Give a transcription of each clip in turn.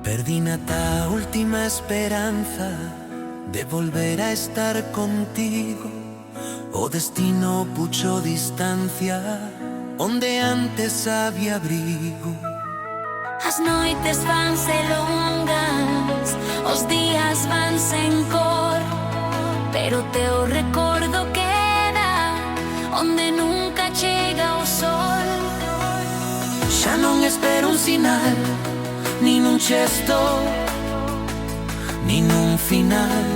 Perdina ta última esperanza de volver a estar contigo. O destino puxo distancia onde antes había abrigo. As noites vanse longas, os días vanse en cor, pero teu recordo queda onde nunca chega o sol. Xa non espero un sinal, nin un xesto, nin un final.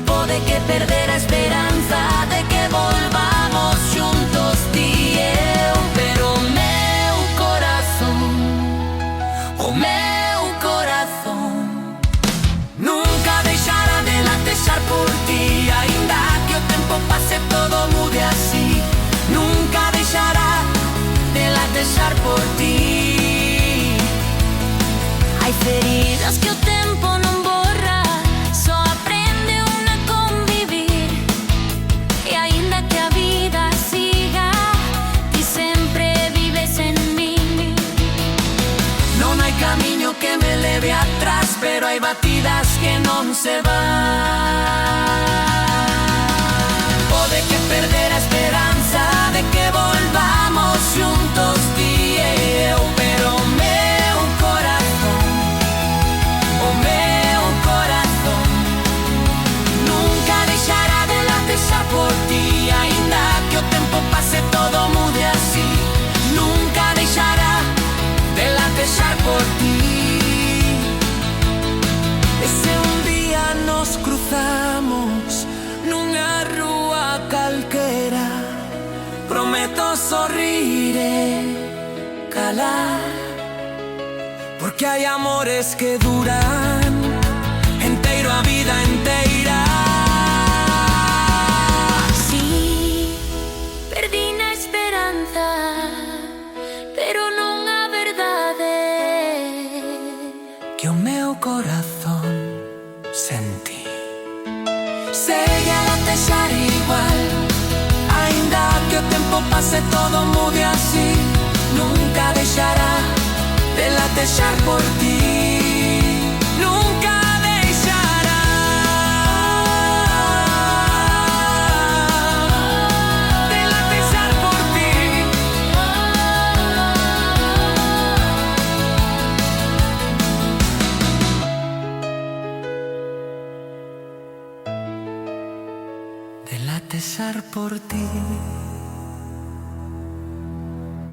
Pode que perder a esperanza de que volvamos xuntos ti e eu, pero o meu corazón nunca deixará de latexar por ti. Aínda que o tempo pase todo mude así, nunca deixará de latexar por ti. Hai feridas que o tempo non borra, só aprende un a convivir. E aínda que a vida siga, ti sempre vives en min. Non hai camiño que me leve atrás, pero hai batidas que non se van. Pode que perder a esperanza de que volvamos xuntos ti e eu, pero o meu corazón nunca deixará de latexar por ti. Aínda que o tempo pase todo mude así, nunca deixará de latexar por ti. E se un día nos cruzamos nunha rúa calquera, prometo sorrir e calar, porque hai amores que duran enteiro a vida enteira. Sí, perdí na esperanza, pero non a verdade. Que o meu corazón sentí segue a latexar igual. Aínda que o tempo pase todo mude así, nunca deixará de latexar por ti. Nunca deixará de latexar por ti. De latexar por ti.